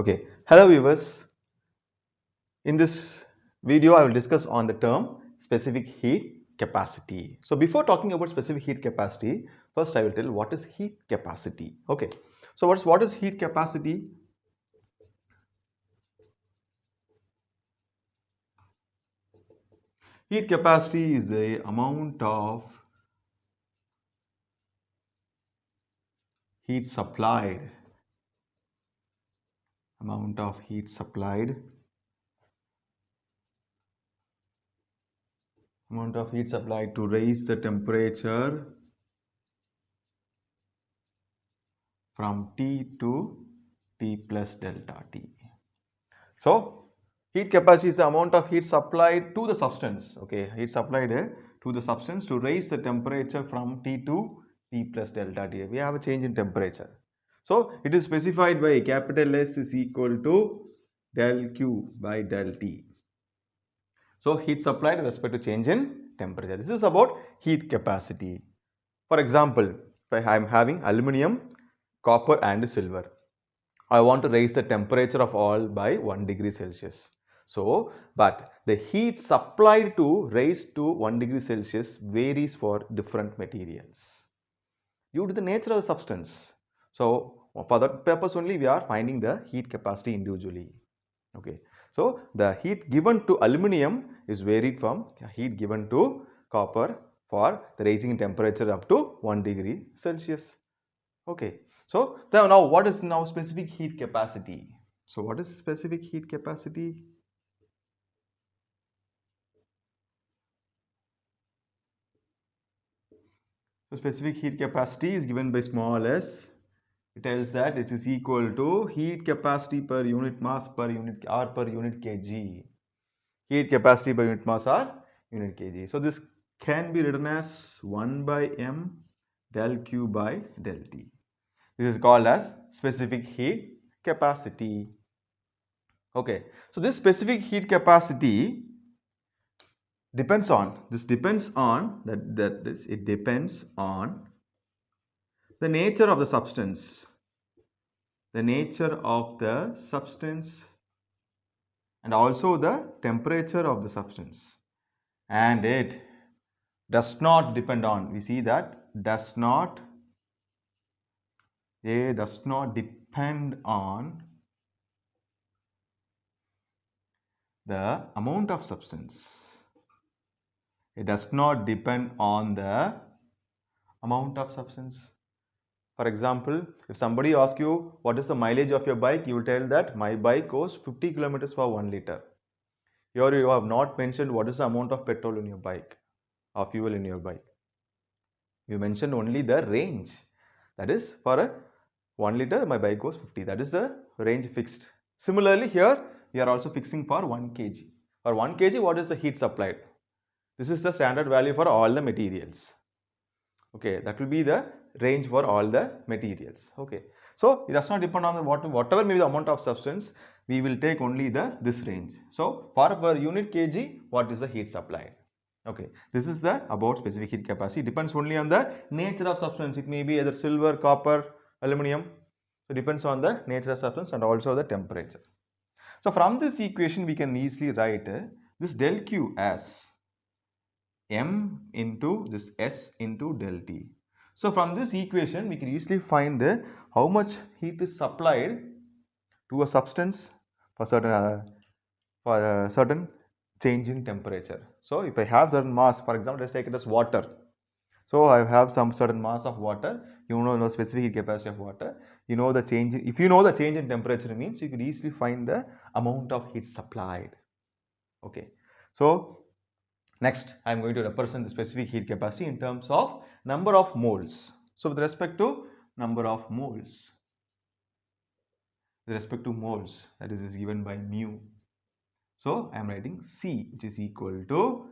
Okay, hello viewers. In this video, I will discuss on the term specific heat capacity. So before talking about specific heat capacity, first I will tell what is heat capacity. Okay, so what is heat capacity? Heat capacity is the heat supplied, amount of heat supplied, amount of heat supplied to raise the temperature from T to T plus delta T. So heat capacity is the amount of heat supplied to the substance. Okay, heat supplied to the substance to raise the temperature from T to T plus delta T. We have a change in temperature. So it is specified by capital S is equal to del Q by del T. So heat supplied with respect to change in temperature. This is about heat capacity. For example, if I am having aluminum, copper and silver. I want to raise the temperature of all by 1 degree Celsius. So, but the heat supplied to raise to 1 degree Celsius varies for different materials due to the nature of the substance. So, for that purpose only we are finding the heat capacity individually. Okay. So, the heat given to aluminum is varied from heat given to copper for the raising temperature up to 1 degree Celsius. Okay. So now what is now specific heat capacity? So what is specific heat capacity? So specific heat capacity is given by small s. It tells that it is equal to heat capacity per unit mass per unit or per unit kg. Heat capacity per unit mass or unit kg. So this can be written as 1 by m del q by del t. This is called as specific heat capacity. Okay, so this specific heat capacity depends on it depends on the nature of the substance, and also the temperature of the substance, and it does not depend on, we see that does not depend on the amount of substance. It does not depend on the amount of substance. For example, if somebody asks you what is the mileage of your bike, you will tell that my bike goes 50 kilometers for 1 liter. Here you have not mentioned what is the amount of petrol in your bike or fuel in your bike. You mentioned only the range. That is, for a 1 liter my bike goes 50. That is the range fixed. Similarly, here we are also fixing for 1 kg. For 1 kg, what is the heat supplied? This is the standard value for all the materials. Okay, that will be the range for all the materials. Okay, so it does not depend on the whatever may be the amount of substance, we will take only this range. So for per unit kg, what is the heat supplied? Okay, this is the about specific heat capacity. Depends only on the nature of substance. It may be either silver, copper, aluminum. So depends on the nature of substance and also the temperature. So from this equation we can easily write this del q as m into this s into del t. So from this equation we can easily find how much heat is supplied to a substance for certain change in temperature. So if I have certain mass, for example, let's take it as water. So I have some certain mass of water. You know the specific heat capacity of water. You know the change. If you know the change in temperature means you could easily find the amount of heat supplied. Okay. So next, I am going to represent the specific heat capacity in terms of number of moles. So with respect to number of moles, that is given by mu. So I am writing C, which is equal to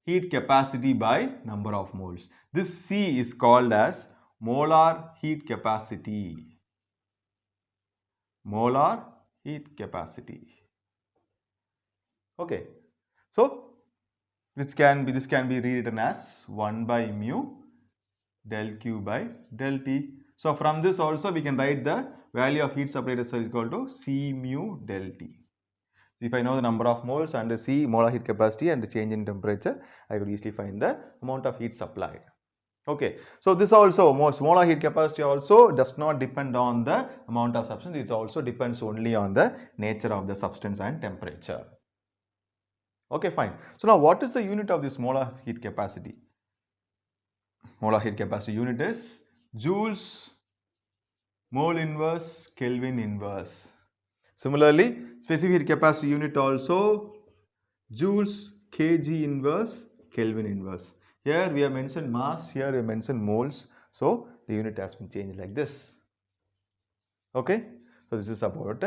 heat capacity by number of moles. This C is called as molar heat capacity. Molar heat capacity. Okay. So this can be rewritten as 1 by mu del q by del t. So from this also we can write the value of heat separated cell is equal to C mu del T. If I know the number of moles and the C molar heat capacity and the change in temperature, I could easily find the amount of heat supplied. Okay, so this also molar heat capacity also does not depend on the amount of substance, it also depends only on the nature of the substance and temperature. Okay, fine. So now what is the unit of this molar heat capacity? Molar heat capacity unit is joules mole inverse Kelvin inverse. Similarly, specific heat capacity unit also joules kg inverse Kelvin inverse. Here we have mentioned mass, here we have mentioned moles. So the unit has been changed like this. Okay, so this is about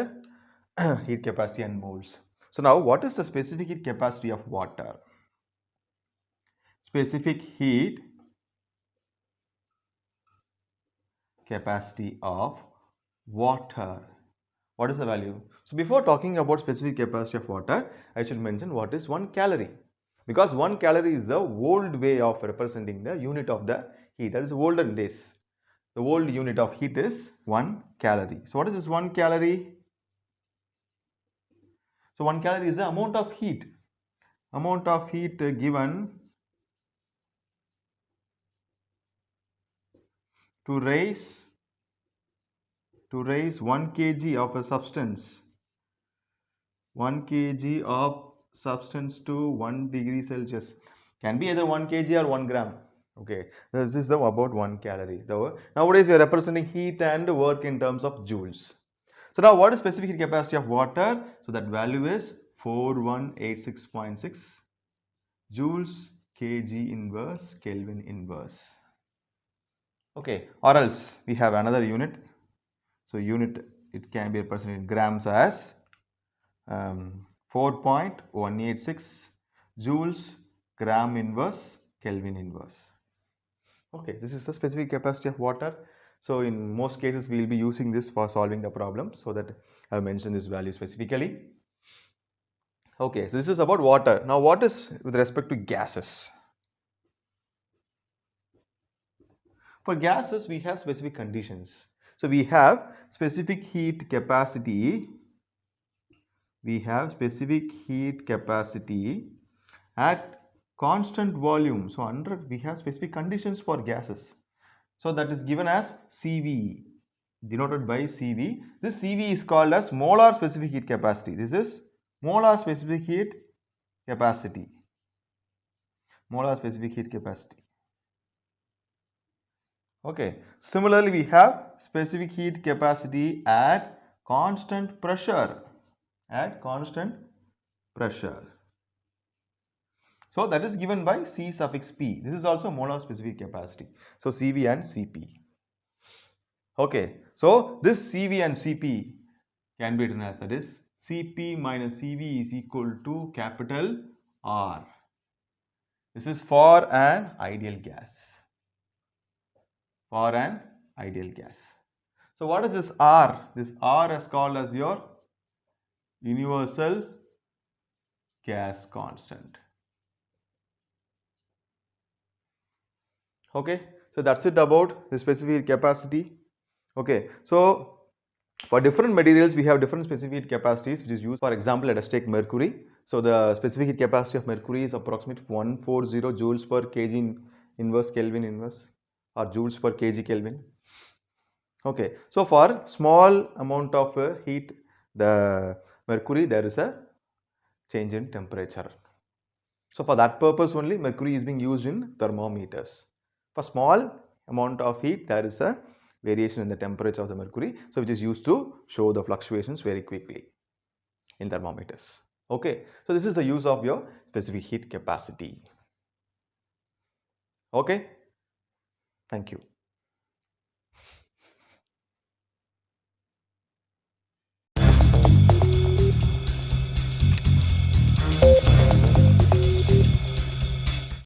heat capacity and moles. So now what is the specific heat capacity of water? Specific heat capacity of water. What is the value? So before talking about specific capacity of water, I should mention what is 1 calorie. Because 1 calorie is the old way of representing the unit of the heat. That is olden days. The old unit of heat is 1 calorie. So what is this 1 calorie? So 1 calorie is the amount of heat. Amount of heat given to raise 1 kg of a substance. 1 kg of substance to 1 degree Celsius. Can be either 1 kg or 1 gram. Okay, this is about 1 calorie. Nowadays we are representing heat and work in terms of joules. So now what is specific heat capacity of water? So that value is 4186.6 joules kg inverse Kelvin inverse. Okay, or else we have another unit. So unit, it can be represented in grams as 4.186 joules gram inverse Kelvin inverse. Okay, this is the specific capacity of water. So in most cases we will be using this for solving the problem, so that I have mentioned this value specifically. Okay, so this is about water. Now what is with respect to gases? For gases we have specific conditions. So we have specific heat capacity. We have specific heat capacity at constant volume. So under we have specific conditions for gases. So that is given as CV, denoted by CV. This CV is called as molar specific heat capacity. This is molar specific heat capacity. Molar specific heat capacity. Okay. Similarly, we have specific heat capacity at constant pressure. At constant pressure. So that is given by C suffix P. This is also molar specific capacity. So CV and CP. Okay. So this CV and CP can be written as, that is, Cp minus Cv is equal to capital R. This is for an ideal gas. For an ideal gas. So what is this R? This R is called as your universal gas constant. Okay, so that's it about the specific capacity. Okay, so for different materials we have different specific capacities which is used. For example, let us take mercury. So the specific heat capacity of mercury is approximately 140 joules per kg inverse Kelvin inverse, or joules per kg Kelvin. Okay, so for small amount of heat, the mercury, there is a change in temperature. So for that purpose only mercury is being used in thermometers. For small amount of heat, there is a variation in the temperature of the mercury, so which is used to show the fluctuations very quickly in thermometers. Okay, so this is the use of your specific heat capacity. Okay, thank you.